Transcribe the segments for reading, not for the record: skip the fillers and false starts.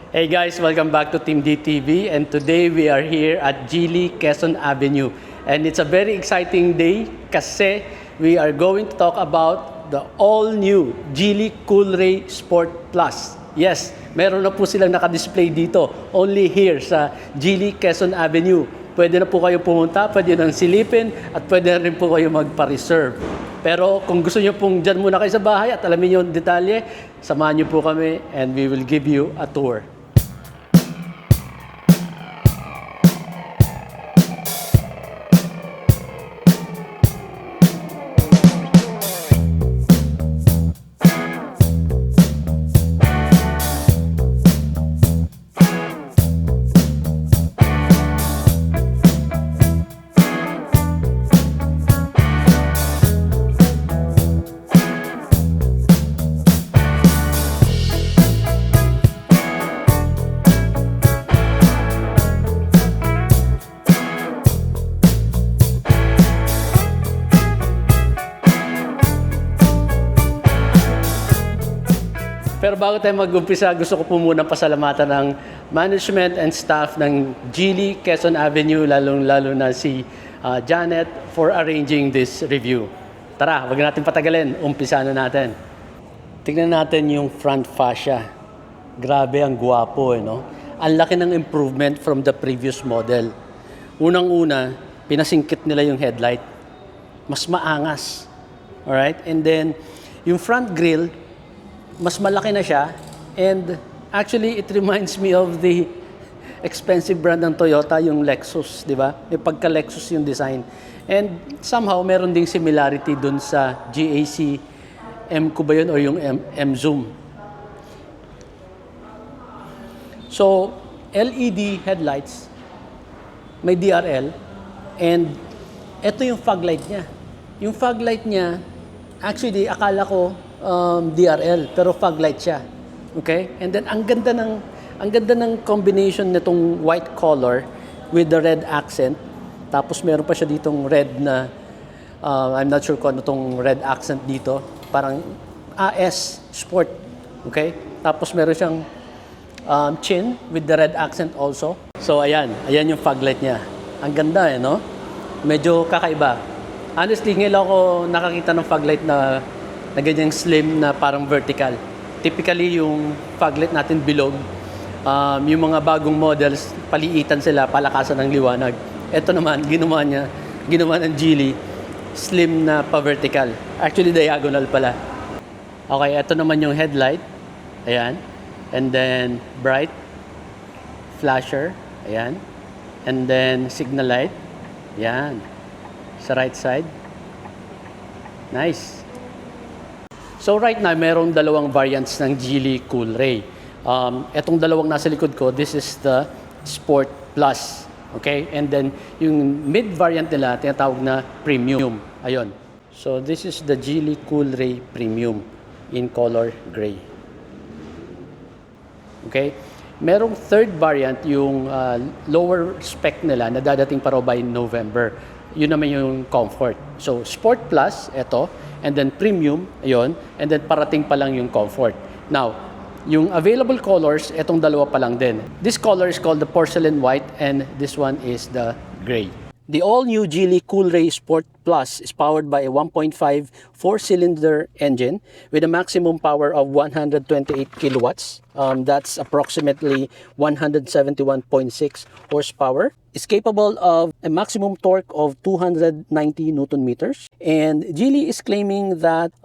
Hey guys, welcome back to Team DTV, and today we are here at Geely Quezon Avenue, and it's a very exciting day kasi we are going to talk about the all-new Geely Coolray Sport Plus. Yes, meron na po silang naka-display dito, only here sa Geely Quezon Avenue. Pwede na po kayo pumunta, pwede nang silipin, at pwede na rin po kayo magpa-reserve. Pero kung gusto nyo pong dyan muna kayo sa bahay at alamin nyo yung detalye, samahan nyo po kami and we will give you a tour. Pero bago tayo mag-umpisa, gusto ko po muna pasalamatan ng management and staff ng Geely Quezon Avenue, lalong-lalo na si Janet for arranging this review. Tara, wag natin patagalin, umpisa na natin. Tingnan natin yung front fascia. Grabe, ang gwapo no? Ang laki ng improvement from the previous model. Unang-una, pinasingkit nila yung headlight. Mas maangas. Alright? And then, yung front grille, mas malaki na siya, and actually it reminds me of the expensive brand ng Toyota, yung Lexus, di ba? May pagka-Lexus yung design. And somehow meron ding similarity dun sa GAC M ko ba yun or yung M-Zoom. So, LED headlights, may DRL, and ito yung fog light niya. Yung fog light niya, actually akala ko DRL, pero fog light siya. Okay? And then ang ganda ng combination nitong white color with the red accent. Tapos meron pa siya ditong red na I'm not sure kung ano tong red accent dito. Parang AS Sport. Okay? Tapos meron siyang chin with the red accent also. So ayan yung fog light niya. Ang ganda no? Medyo kakaiba. Honestly, ngayon ako nakakita ng fog light na ganyang slim na parang vertical. Typically, yung fog light natin bilog, yung mga bagong models, paliitan sila, palakasan ng liwanag. Ito naman, ginawa ng Geely, slim na pa-vertical. Actually, diagonal pala. Okay, ito naman yung headlight. Ayan. And then, bright, flasher. Ayan. And then, signal light. Ayan. Sa right side. Nice. So right now, merong dalawang variants ng Geely Coolray. Etong dalawang nasa likod ko, this is the Sport Plus. Okay? And then, yung mid variant nila, tinatawag na Premium. Ayun. So this is the Geely Coolray Premium in color gray. Okay? Merong third variant, yung lower spec nila, na dadating pa raw by November. Yun naman yung Comfort. So Sport Plus, ito. And then Premium, ayun, and then parating pa lang yung Comfort. Now, yung available colors, etong dalawa pa lang din. This color is called the porcelain white, and this one is the gray. The all-new Geely Coolray Sport Plus is powered by a 1.5 4-cylinder engine with a maximum power of 128 kilowatts. That's approximately 171.6 horsepower. It's capable of a maximum torque of 290 Newton meters. And Geely is claiming that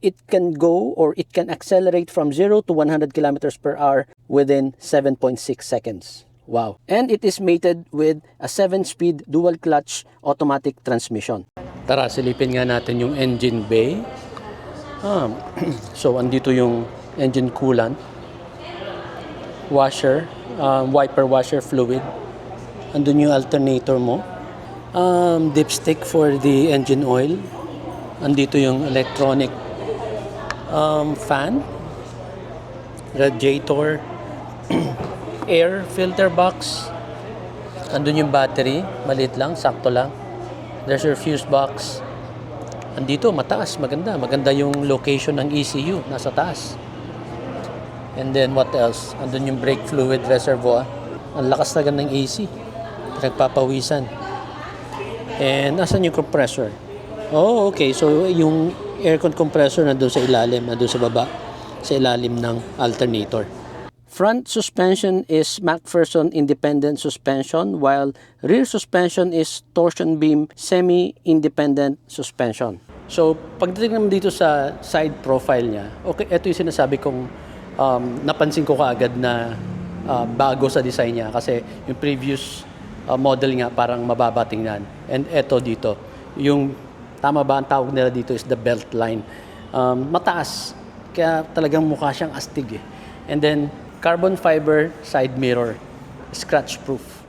it can go or it can accelerate from 0 to 100 kilometers per hour within 7.6 seconds. Wow. And it is mated with a 7-speed dual-clutch automatic transmission. Tara, silipin nga natin yung engine bay. So, andito yung engine coolant. Washer, wiper washer fluid. Andun yung alternator mo. Dipstick for the engine oil. Andito yung electronic fan. Radiator. Air filter box. Andun yung battery. Maliit lang, sakto lang. There's your fuse box. Andito, mataas, maganda. Maganda yung location ng ECU, nasa taas. And then what else? Andun yung brake fluid reservoir. Ang lakas na ng AC. Nagpapawisan. And asan yung compressor? Oh, okay. So yung aircon compressor nandun sa ilalim, nandun sa baba, sa ilalim ng alternator. Front suspension is McPherson independent suspension while rear suspension is torsion beam semi-independent suspension. So, pagdating naman dito sa side profile niya, okay, ito yung sinasabi kong napansin ko kaagad na bago sa design niya kasi yung previous model nga parang mababa tingnan. And ito dito, yung tama ba ang tawag nila dito is the belt line. Mataas, kaya talagang mukha siyang astig eh. And then, carbon fiber side mirror, scratch proof.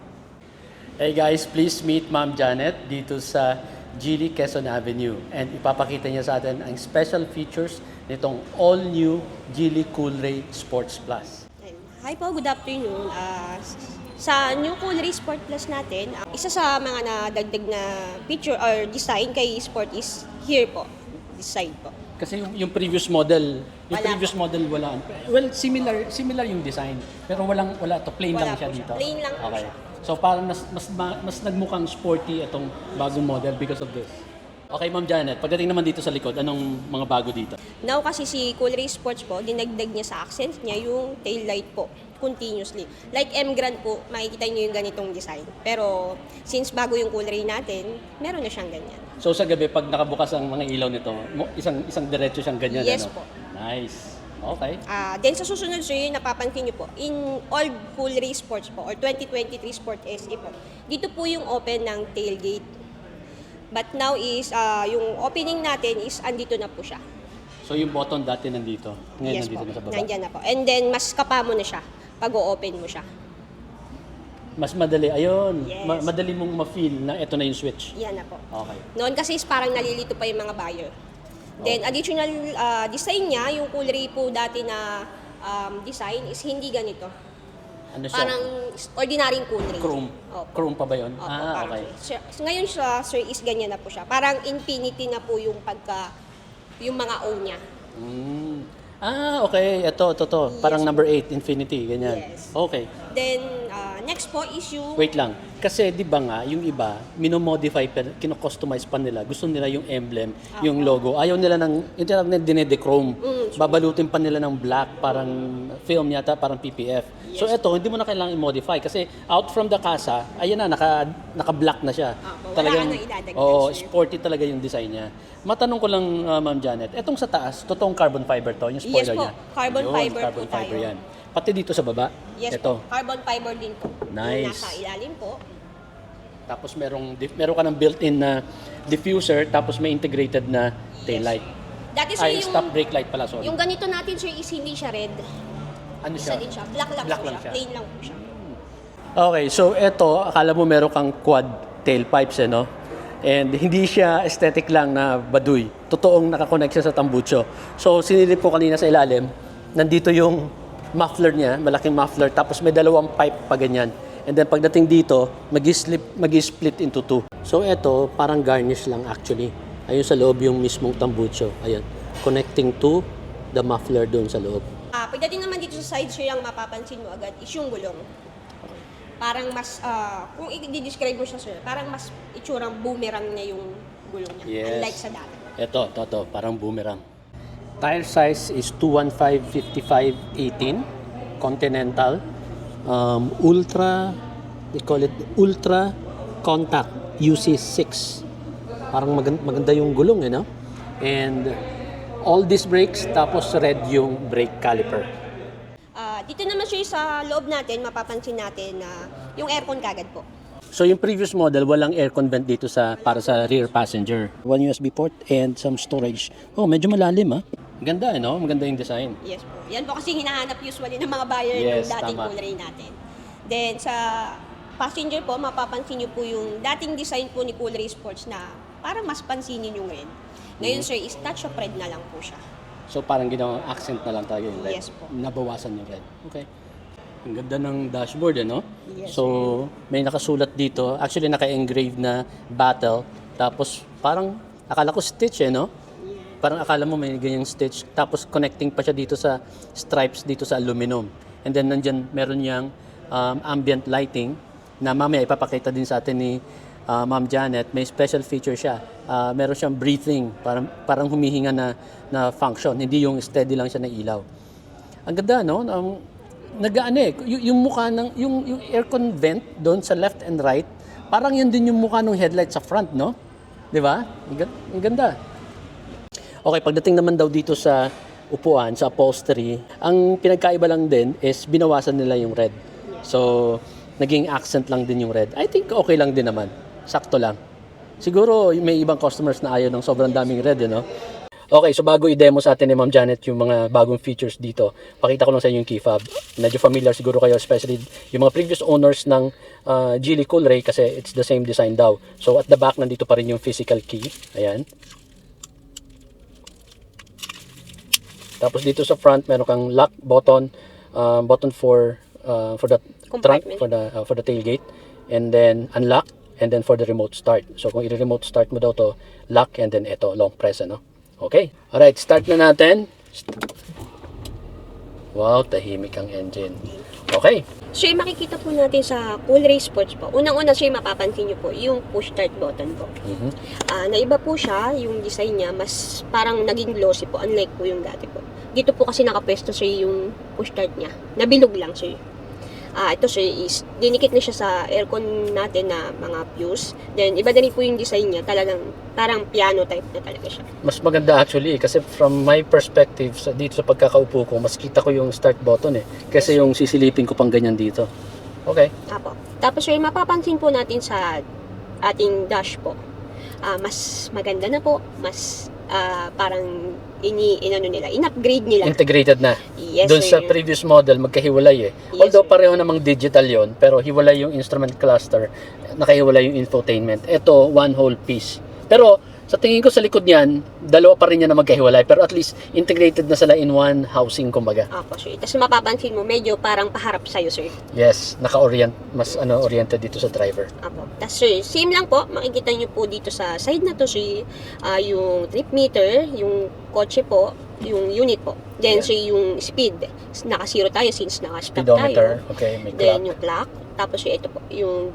Hey guys, please meet Ma'am Janet dito sa Geely Quezon Avenue. And ipapakita niya sa atin ang special features nitong all-new Geely Coolray Sports Plus. Hi po, good afternoon. Sa new Coolray Sport Plus natin, isa sa mga nadagdag na feature or design kay Sport is here po, this side po. Kasi yung previous model, Wala wala. Well, similar yung design, pero wala to, plain lang Wala siya po siya. dito. Plain lang po Okay. siya. So parang mas nagmukhang sporty itong bagong model because of this. Okay, Ma'am Janet, pagdating naman dito sa likod, anong mga bago dito? Now kasi si Coolray Sports po, dinagdag niya sa accent niya yung tail light po, continuously. Like M Grand po, makikita niyo yung ganitong design. Pero since bago yung Coolray natin, meron na siyang ganyan. So sa gabi, pag nakabukas ang mga ilaw nito, isang diretso siyang ganyan. Yes ano? po. Nice. Okay. Then sa susunod sir, yung napapansin niyo po, in all Coolray Sports po, or 2023 Sport SE po, dito po yung open ng tailgate. But now is, yung opening natin is andito na po siya. So yung button dati nandito. Ngayon Yes nandito po, na sa baba. nandyan na po. And then mas kapamo na siya pag o-open mo siya. Mas madali. Ayun. Yes. Madali mong ma-feel na ito na yung switch. Yan na po. Okay. Noon kasi is parang nalilito pa yung mga buyer. Then additional design niya, yung Coolray po dati na design is hindi ganito. Ano siya? Parang ordinaryong Coolray. Chrome. Opo. Chrome pa ba yun? Opo, parang Okay. so, ngayon siya, sir, is ganyan na po siya. Parang infinity na po yung yung mga O niya. Mm. Okay. Ito. Parang Yes. number 8, Infinity. Ganyan. Yes. Okay. Then, next po is yung... Wait lang. Kasi di ba nga, yung iba, minomodify, kino-customize pa nila. Gusto nila yung emblem, yung logo. Ayaw nila ng, yung tinatawag na dinede-chrome. Babalutin pa nila ng black, parang film yata, parang PPF. So ito, hindi mo na kailangan i-modify. Kasi out from the casa, ayan na, naka-black na siya. Wala ka nang idadagdag, oh, sir. sporty talaga yung design niya. Matanong ko lang, Ma'am Janet, etong sa taas, totoong carbon fiber to, yung spoiler Yes po, niya. carbon Ayun, fiber carbon po fiber tayo. yan. Pati dito sa baba, Yes ito. po, carbon fiber din po. Nice. Yung nasa ilalim po. Tapos meron ka ng built-in na diffuser, tapos may integrated na tail light. Dati sir, Ay, stop brake light pala, sorry. yung ganito natin sir is hindi siya red. Ano Isa siya? din siya. Black lang Black po lang siya. siya. Plain lang po siya. Okay, so eto, akala mo meron kang quad tailpipes, no? And hindi siya aesthetic lang na baduy. Totoong nakakonect siya sa tambucho. So, sinilip ko kanina sa ilalim, nandito yung muffler niya, malaking muffler, tapos may dalawang pipe pa ganyan. And then pagdating dito, mag-split into two. So, eto, parang garnish lang actually. Ayun sa loob yung mismong tambucho. Ayan, connecting to the muffler doon sa loob. Pagdating naman dito sa side sir, yung mapapansin mo agad is yung gulong. Parang mas, kung i-describe mo siya sir, parang mas itsurang boomerang niya yung gulong niya. Yes. Unlike sa dati. Ito, parang boomerang. Tire size is 215/55/18, Continental. Ultra, they call it Ultra Contact UC6. Parang maganda yung gulong, no? And all disc brakes, tapos red yung brake caliper. Dito naman sir sa loob natin, mapapansin natin na yung aircon kagad po. So yung previous model, walang aircon vent dito para sa rear passenger. One USB port and some storage. Oh, medyo malalim, ha? Ganda, no? Maganda yung design. Yes po. Yan po kasi hinahanap usually ng mga buyer Yes, ng dating tama. Coolray natin. Then sa passenger po, mapapansin niyo po yung dating design po ni Coolray Sports na parang mas pansinin yung red. Ngayon sir, is touch of red na lang po siya. So parang ginawang accent na lang talaga yung red. Yes po. Nabawasan yung red. Okay. Ang ganda ng dashboard, no? Yes, So may nakasulat dito. Actually, naka-engrave na battle. Tapos parang, akala ko stitch, no? Parang akala mo may ganyang stitch, tapos connecting pa siya dito sa stripes dito sa aluminum. And then nandyan meron niyang ambient lighting na mamaya ipapakita din sa atin ni Ma'am Janet. May special feature siya. Meron siyang breathing, parang humihinga na function, hindi yung steady lang siya na ilaw. Ang ganda, no? Nag-ano eh, yung mukha ng, yung aircon vent doon sa left and right, parang yun din yung mukha ng headlight sa front, no? Di ba? Ang ganda. Okay, pagdating naman daw dito sa upuan, sa upholstery, ang pinagkaiba lang din is binawasan nila yung red. So, naging accent lang din yung red. I think okay lang din naman. Sakto lang. Siguro may ibang customers na ayaw ng sobrang daming red, no? Okay, so bago i-demo sa atin ni Ma'am Janet yung mga bagong features dito, pakita ko lang sa inyo yung key fob. Medyo familiar siguro kayo, especially yung mga previous owners ng Geely Coolray kasi it's the same design daw. So at the back, nandito pa rin yung physical key. Ayan. Tapos dito sa front, meron kang lock button, button for the trunk, for the tailgate, and then unlock, and then for the remote start. So kung i-remote start mo daw to, lock, and then ito, long press, ano? Okay. Alright, start na natin. Wow, tahimik ang engine. Okay. So, yung makikita po natin sa Coolray Sports po, unang-una siya mapapansin nyo po, yung push start button po. Naiba po siya, yung design niya, mas parang naging glossy po, unlike po yung dati po. Dito po kasi nakapwesto siya yung push start niya. Nabilog lang siya. Ito siya is, dinikit na siya sa aircon natin na mga fuse. Then, iba na rin po yung design niya. Talagang, parang piano type na talaga siya. Mas maganda actually kasi from my perspective dito sa pagkakaupo ko, mas kita ko yung start button eh. Kasi yung sisilipin ko pang ganyan dito. Okay. Apo. Tapos yung mapapansin po natin sa ating dash po, mas maganda na po, mas parang in-upgrade nila. Integrated na. Yes, Doon sa sir. previous model, magkahiwalay eh. Yes, Although sir. pareho namang digital yon, pero hiwalay yung instrument cluster, nakahiwalay yung infotainment. Ito, one whole piece. Pero sa tingin ko sa likod niyan, dalawa pa rin yan na magkahiwalay, pero at least integrated na sila in one housing, kumbaga. Apo, sir. Tapos mapapansin mo, medyo parang paharap sa'yo, sir. Yes, naka-orient, mas oriented dito sa driver. Apo. Tapos, sir, same lang po. Makikita nyo po dito sa side na to, sir, yung trip meter, yung kotse po, yung unit po. Then, Yeah. sir, yung speed. Naka-zero tayo since naka-stop Speedometer, tayo. okay, may Then, clock. yung clock. Tapos, sir, ito po, yung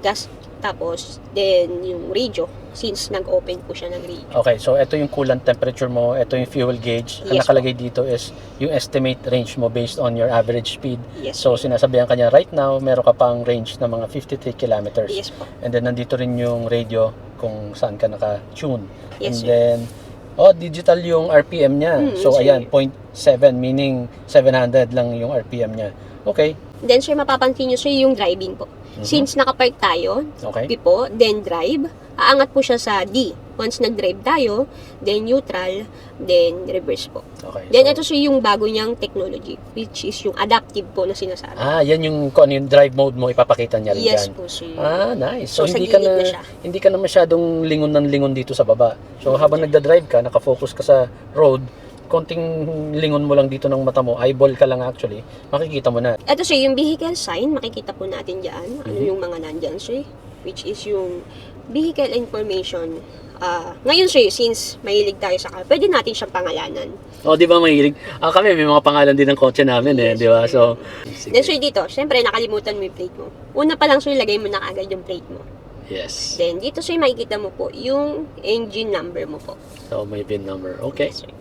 gas. Tapos, then, yung radio. Since nag-open po siya ng radio. Okay, so ito yung coolant temperature mo, ito yung fuel gauge. Ang Yes, nakalagay dito is yung estimate range mo based on your average speed. Yes. So sinasabihan ka niya, right now, meron ka pang range na mga 53 kilometers. Yes po. And then nandito rin yung radio kung saan ka naka-tune. Yes, And sir. then, digital yung RPM niya. So sir. ayan, 0.7 meaning 700 lang yung RPM niya. Okay. Then, sir, mapapansin nyo, sir, yung driving po. Since nakapark tayo, Okay. P po, then drive, aangat po siya sa D. Once nag-drive tayo, then neutral, then reverse po. Okay. Then, so, ito sir yung bago niyang technology, which is yung adaptive po na sinasabi. yan yung kung ano yung drive mode mo, ipapakita niya rin Yes dyan. po, sir. Nice. So, sa hindi ka gilid na na siya. hindi ka na masyadong lingon ng lingon dito sa baba. So habang nagda-drive ka, naka-focus ka sa road, konting lingon mo lang dito ng mata mo, eyeball ka lang actually, makikita mo na. Ito sir, yung vehicle sign, makikita po natin dyan. Ano yung mga nandyan sir? Which is yung vehicle information. Ngayon sir, since mahilig tayo sa car, pwede natin siyang pangalanan. Di ba mahilig? Kami may mga pangalan din ng kotse namin Yes, di ba? So, Then sir dito, syempre nakalimutan mo yung plate mo. Una pa lang sir, lagay mo na agad yung plate mo. yes. Then dito sir, makikita mo po yung engine number mo po. So, may VIN number. Okay. Yes, sir.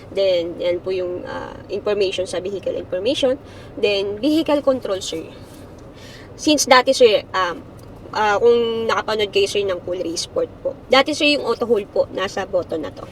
Then, yan po yung information sa vehicle information. Then, vehicle control, sir. Since dati, sir, kung nakapanood kayo, sir, ng Coolray Sport po. Dati, sir, yung auto hold po, nasa button na to.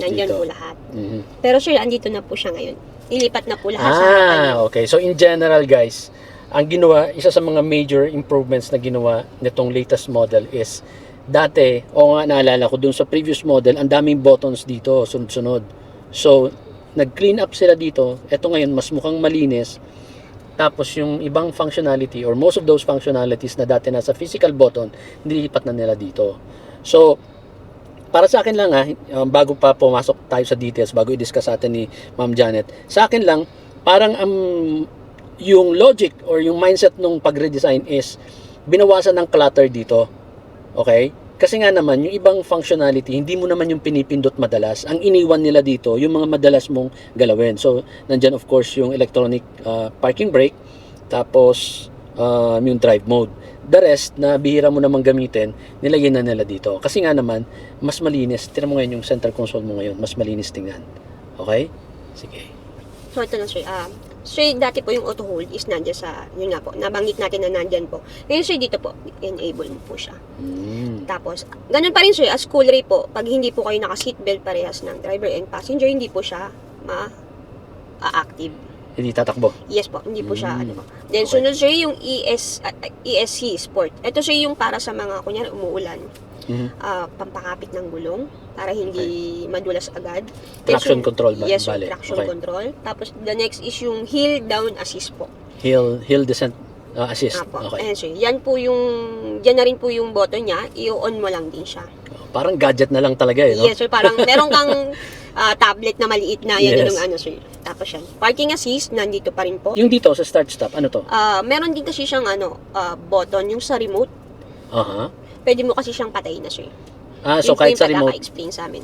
Nandyan Dito. po lahat. Mhm. Pero, sir, andito na po siya ngayon. Ilipat na po lahat sa harapan. Okay. So, in general, guys, ang ginawa, isa sa mga major improvements na ginawa nitong latest model is dati, naalala ko, dun sa previous model, ang daming buttons dito, sunod-sunod. So, nag-clean up sila dito. Ito ngayon, mas mukhang malinis. Tapos, yung ibang functionality, or most of those functionalities na dati nasa physical button, nilipat na nila dito. So, para sa akin lang bago pa pumasok tayo sa details, bago i-discuss natin ni Ma'am Janet, sa akin lang, parang yung logic or yung mindset nung pag-redesign is, binawasan ng clutter dito. Okay? Kasi nga naman, yung ibang functionality, hindi mo naman yung pinipindot madalas. Ang iniwan nila dito, yung mga madalas mong galawin. So, nandyan of course yung electronic parking brake, tapos yung drive mode. The rest, na bihira mo namang gamitin, nilagyan na nila dito. Kasi nga naman, mas malinis. Tira mo ngayon yung center console mo ngayon, mas malinis tingnan. Okay? Sige. So, ito na, sir. Sir, dati po yung auto hold is nandyan sa, yun nga po, nabanggit natin na nandyan po. Ngayon, sir, dito po, enable mo po siya. Tapos, ganun pa rin, sir, as cool ray po, pag hindi po kayo naka-seatbelt parehas ng driver and passenger, hindi po siya ma-active. Hindi tatakbo. Yes po, hindi po siya, ano po. Then, Okay. sunod, sir, yung ESC Sport. Ito, sir, yung para sa mga, kunyari, umuulan. Pampakapit ng gulong para hindi madulas agad. Traction control ba? Yes, Bale. traction Okay. control. Tapos the next is yung heel down assist po. Hill descent assist. Apo. Okay. Ayan, sir. Yan na rin po yung button niya. I-on mo lang din siya. Parang gadget na lang talaga eh, no? Yes, sir. Parang meron kang tablet na maliit na yan Yes. yung ano, sir. Tapos yan. Parking assist, nandito pa rin po. Yung dito sa start stop, ano to? Meron din kasi siyang button, yung sa remote. Aha. Pwede mo kasi siyang patayin na, sir. So Yun po kahit yung sa remote. explain sa amin.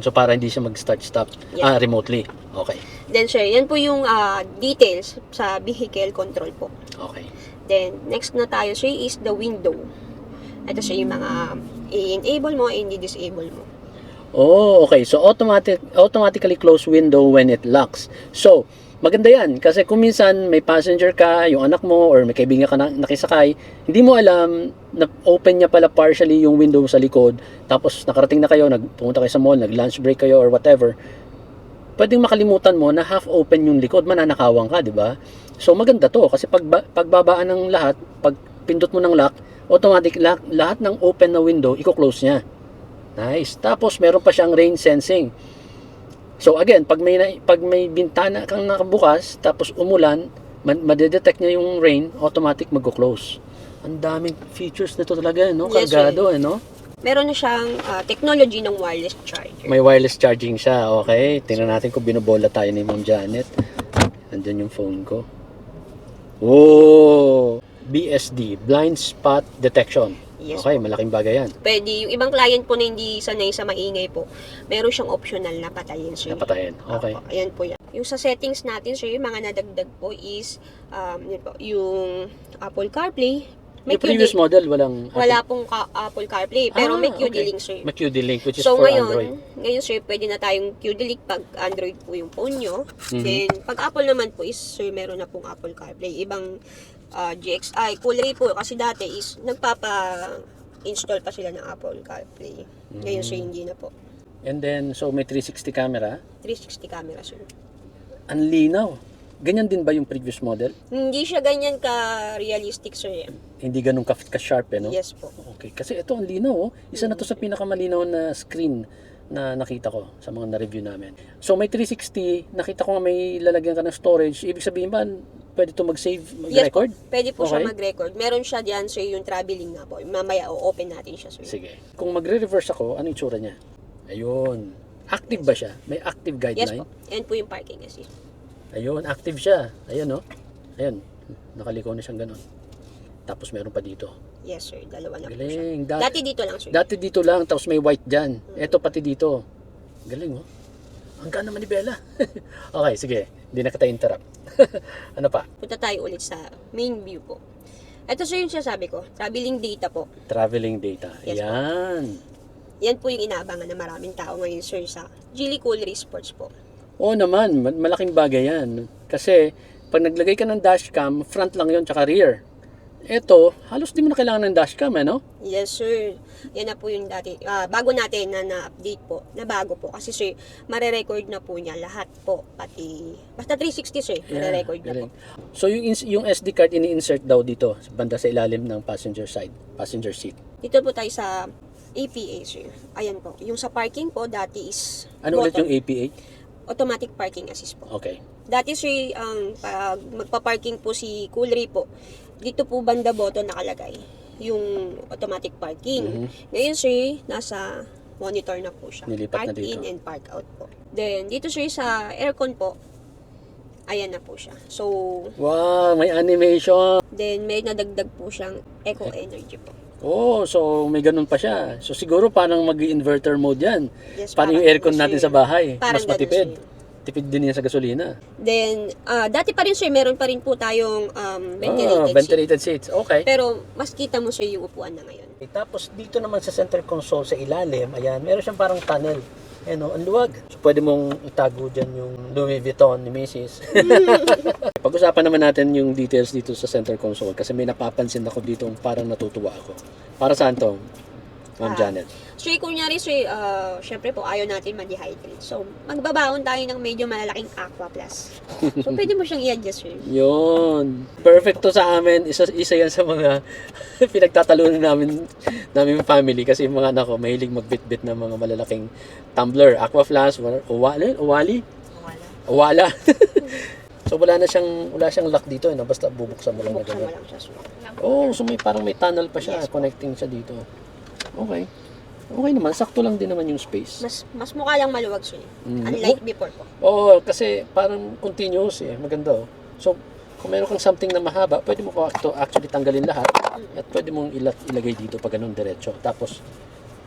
So para hindi siya mag-start stop Yeah. remotely. Okay. Then, sir, yan po yung details sa vehicle control po. Okay. Then, next na tayo, sir, is the window. Ito, sir, yung mga i-enable mo, i-disable mo. Oh, okay. So automatically close window when it locks. So, maganda yan kasi kung minsan may passenger ka, yung anak mo or may kaibigan ka na nakisakay, hindi mo alam na open niya pala partially yung window sa likod, tapos nakarating na kayo, pumunta kayo sa mall, nag-lunch break kayo or whatever. Pwedeng makalimutan mo na half open yung likod, mananakawang ka, di ba? So maganda to kasi pagbabaan ng lahat, pag pindot mo ng lock, automatic lock, lahat ng open na window, i-close niya. Nice. Tapos meron pa siyang rain sensing. So again, pag may bintana kang nakabukas tapos umulan, madedetect niya yung rain, automatic magko-close. Ang daming features nito talaga, no? Yes, Kargado, no? Meron na siyang technology ng wireless charger. May wireless charging siya. Okay. Tingnan natin kung binobola tayo ni Ma'am Janet. Nandyan yung phone ko. Oh! BSD, blind spot detection. Yes, Okay, malaking bagay yan. Pwede, yung ibang client po na hindi sanay sa maingay po, meron siyang optional na patayin, sir. Napatayin. Okay. Apo, ayan po yan. Yung sa settings natin, sir, yung mga nadagdag po is, yun po, yung Apple CarPlay. Yung previous model, wala pong Apple CarPlay, pero may QD okay. link, sir. May QD link, which is So for ngayon, Android. sir, pwede na tayong QD link pag Android po yung phone nyo. Mhm. Then, pag Apple naman po is, sir, meron na pong Apple CarPlay. Ibang GXI, Cool Ray po, kasi dati is, nagpapa-install pa sila ng Apple CarPlay. Ngayon, sir, hindi na po. And then, so may 360 camera. 360 camera, sir. Ang linaw. Ganyan din ba yung previous model? Hindi siya ganyan ka-realistic, sir. Hindi ganun ka-sharp, eh, no? Yes po. Okay. Kasi ito, ang linaw, oh. Isa na to sa pinakamalinaw na screen na nakita ko sa mga na-review namin. So, may 360. Nakita ko nga may lalagyan ka ng storage. Ibig sabihin ba, pwede to mag-save, Yes po. mag-record? Pwede po siya Okay. mag-record. Meron siya diyan, sir, yung traveling na po. Mamaya, open natin siya, sir. Sige. Kung magre-reverse ako, ano yung tsura niya? Ayun. Active ba siya? May active Yes guideline? po. Yan po yung parking assist. Ayun, active siya. Ayun, no? Ayun. Nakaliko na siyang ganun. Tapos meron pa dito. Yes, sir. Dalawa na po siya. Galing. Dati dito lang, sir. Dati dito lang, tapos may white dyan. Ito pati dito. Galing, oh. Ang gana manibela. Okay, sige. Hindi na kita interrupt. Ano pa? Punta tayo ulit sa main view po. Ito, sir, yung sinasabi ko. Traveling data po. Traveling data. Yes, po. Yan. Yan po yung inaabangan ng maraming tao ngayon, sir, sa Geely Cool Ray Sports po. Oo naman, malaking bagay yan. Kasi, pag naglagay ka ng dashcam, front lang yon tsaka rear. Ito, halos di mo na kailangan ng dashcam, no? Yes, sir. Yan na po yung dati. Bago natin na-update po, na bago po. Kasi, sir, marerecord na po niya lahat po. Pati, basta 360, sir, marerecord na po. galing. So, yung SD card ini-insert daw dito, banda sa ilalim ng passenger seat. Dito po tayo sa APA, sir. Ayan po. Yung sa parking po, dati is Ano ulit button. yung APA? Automatic parking assist po. Okay. Dati, sir, pag magpa-parking po si Cool Ray po, dito po banda button nakalagay yung automatic parking. Ngayon, sir, nasa monitor na po siya. Nilipat na Park dito. in and park out po. Then, dito, sir, sa aircon po, ayan na po siya. So, Wow, may animation. then may nadagdag po siyang eco energy po. Oh, so may ganun pa siya. So siguro parang mag-inverter mode yan. Yes, Parang yung parang aircon ganun, natin sir. sa bahay. Parang Mas ganun, matipid. sir. Tipid din yan sa gasolina. Then, dati pa rin sir, meron pa rin po tayong ventilated seat. Ventilated seats. Okay. Pero mas kita mo sir yung upuan na ngayon. Tapos dito naman sa center console sa ilalim, ayan, meron siyang parang tunnel. Ayan o, ang luwag. So pwede mong itago dyan yung Louis Vuitton ni Mrs. Pag-usapan naman natin yung details dito sa center console kasi may napapansin ako dito parang natutuwa ako. Para saan to, Ma'am Janet? So, kunyari sir, syempre po ayaw natin ma-dehydrate. So, magbabaon tayo ng medyo malalaking Aqua Plus. So, pwede mo siyang i-adjust sir. Yun. Perfect to sa amin. Isa yan sa mga pinagtatalunan namin family kasi yung mga anak ko mahilig magbitbit ng mga malalaking tumbler, aqua flask, wala. So wala siyang lock dito, no? Basta bubuksan mo lang na Buksan mo gano'n. lang siya sir. Oh, so parang may tunnel pa siya, connecting siya dito. Okay. Okay naman, sakto lang din naman yung space. Mas mukha lang maluwag sir. Unlike before po. Oo, kasi parang continuous maganda oh. So, kung meron kang something na mahaba, pwede mo pa ito actually tanggalin lahat at pwede mong ilagay dito pag ganun diretso. Tapos,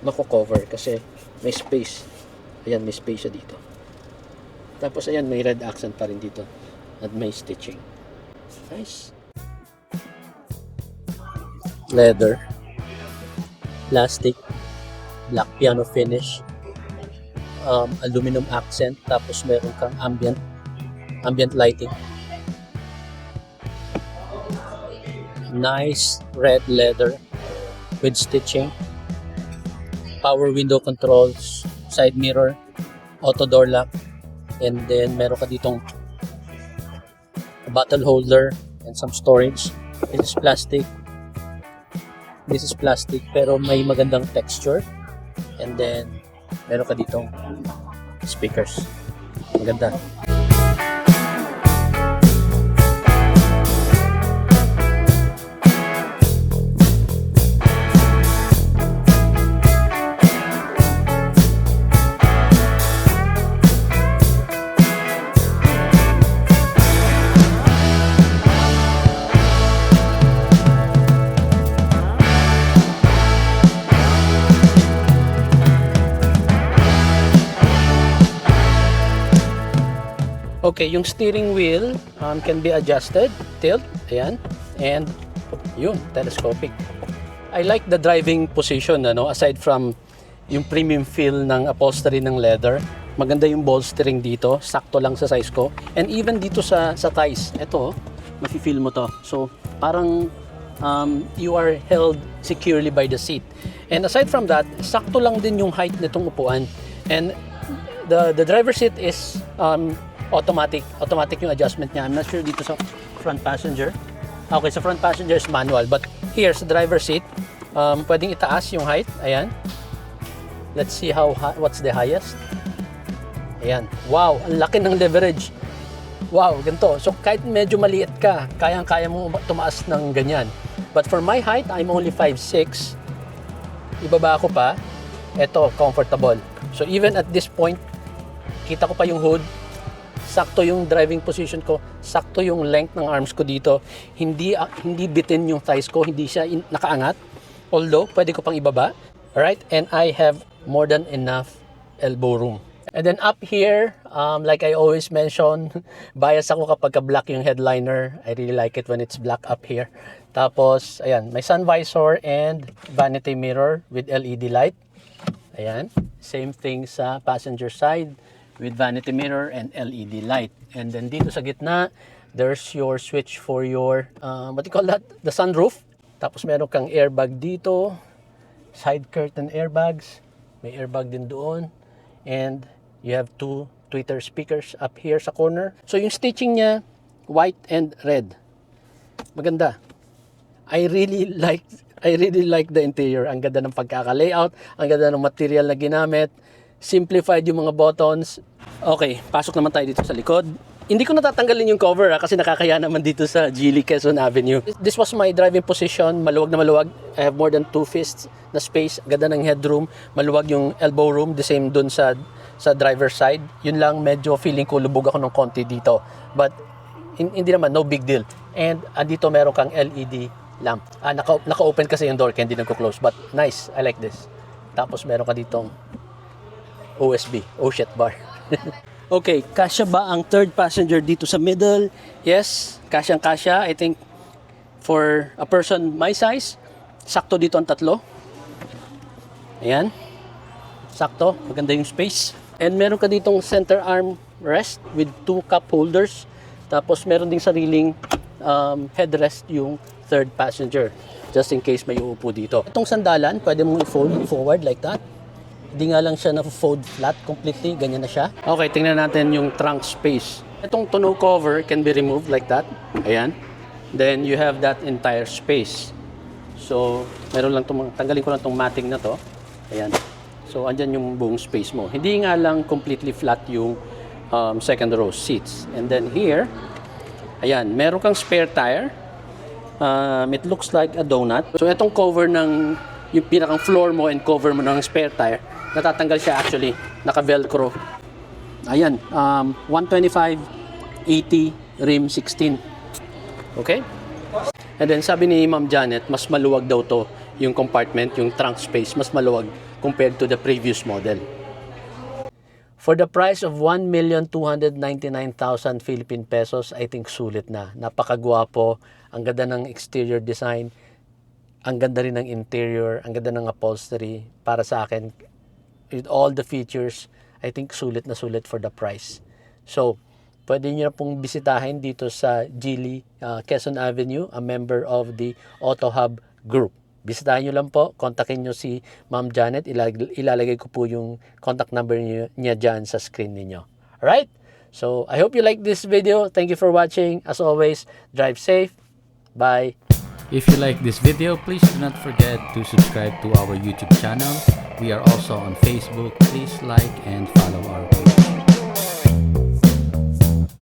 mako-cover kasi may space. Ayan, may space siya dito. Tapos, ayan, may red accent pa rin dito at may stitching. Nice. Leather. Plastic. Black piano finish. Aluminum accent. Tapos, meron kang ambient lighting. Nice red leather with stitching, power window controls, side mirror, auto door lock, and then meron ka ditong bottle holder and some storage. This is plastic pero may magandang texture, and then meron ka ditong speakers. Maganda. Okay, yung steering wheel can be adjusted, tilt, ayan, and yun, telescopic. I like the driving position, aside from yung premium feel ng upholstery ng leather. Maganda yung bolstering dito, sakto lang sa size ko. And even dito sa thighs, eto, mafe-feel mo to. So, parang you are held securely by the seat. And aside from that, sakto lang din yung height nitong upuan. And the driver seat is automatic yung adjustment niya. I'm not sure dito sa front passenger. Okay, sa front passenger is manual, but here sa driver seat, pwedeng itaas yung height. Ayan. Let's see what's the highest. Ayan. Wow, ang laki ng leverage. Wow, ganito. So kahit medyo maliit ka, kayang-kaya mo tumaas ng ganyan. But for my height, I'm only 5'6". Ibaba ko pa. Ito, comfortable. So even at this point, kita ko pa yung hood. Sakto yung driving position ko, sakto yung length ng arms ko dito. Hindi bitin yung thighs ko, hindi siya nakaangat. Although, pwede ko pang ibaba. Alright? And I have more than enough elbow room. And then up here, like I always mention, bias ako kapag black yung headliner. I really like it when it's black up here. Tapos, ayan, may sun visor and vanity mirror with LED light. Ayan, same thing sa passenger side with vanity mirror and LED light. And then dito sa gitna, there's your switch for your, what do you call that? The sunroof. Tapos meron kang airbag dito, side curtain airbags, may airbag din doon. And you have two tweeter speakers up here sa corner. So yung stitching niya, white and red. Maganda. I really like the interior. Ang ganda ng pagkaka-layout, ang ganda ng material na ginamit. Simplified yung mga buttons. Okay, pasok naman tayo dito sa likod. Hindi ko natatanggalin yung cover kasi nakakaya naman dito sa Geely Quezon Avenue. This was my driving position. Maluwag na maluwag. I have more than 2 fists na space. Ganda ng headroom. Maluwag yung elbow room. The same dun sa driver side. Yun lang, medyo feeling ko lubog ako ng konti dito. But hindi naman, no big deal. And andito meron kang LED lamp. Naka-open kasi yung door kaya hindi nagko-close. But nice, I like this. Tapos meron ka ditong USB, shit bar. Okay, kasya ba ang third passenger dito sa middle? Yes, kasyang-kasya. I think for a person my size, sakto dito ang tatlo. Ayan. Sakto, maganda yung space. And meron ka ditong center arm rest with 2 cup holders. Tapos meron ding sariling headrest yung third passenger. Just in case may uupo dito. Itong sandalan, pwede mong i-fold forward like that. Hindi nga lang siya na-fold flat completely. Ganyan na siya. Okay, tingnan natin yung trunk space. Itong tonneau cover can be removed like that. Ayan. Then you have that entire space. So, meron lang tanggalin ko lang itong matting na to. Ayan. So, andyan yung buong space mo. Hindi nga lang completely flat yung second row seats. And then here, ayan, meron kang spare tire. It looks like a donut. So, itong cover ng, yung pinakang floor mo and cover mo ng spare tire, natatanggal siya actually. Naka-velcro. Ayan, 125, 80, rim 16. Okay? And then sabi ni Ma'am Janet, mas maluwag daw to yung compartment, yung trunk space, mas maluwag compared to the previous model. For the price of 1,299,000 Philippine pesos, I think sulit na. Napakagwapo, ang ganda ng exterior design, ang ganda rin ng interior, ang ganda ng upholstery. Para sa akin, with all the features, I think sulit na sulit for the price. So, pwede nyo na pong bisitahin dito sa Geely, Quezon Avenue, a member of the Auto Hub Group. Bisitahin nyo lang po, kontakin nyo si Ma'am Janet, ilalagay ko po yung contact number niya dyan sa screen ninyo. Alright? So, I hope you like this video. Thank you for watching. As always, drive safe. Bye. If you like this video, please do not forget to subscribe to our YouTube channel. We are also on Facebook. Please like and follow our page.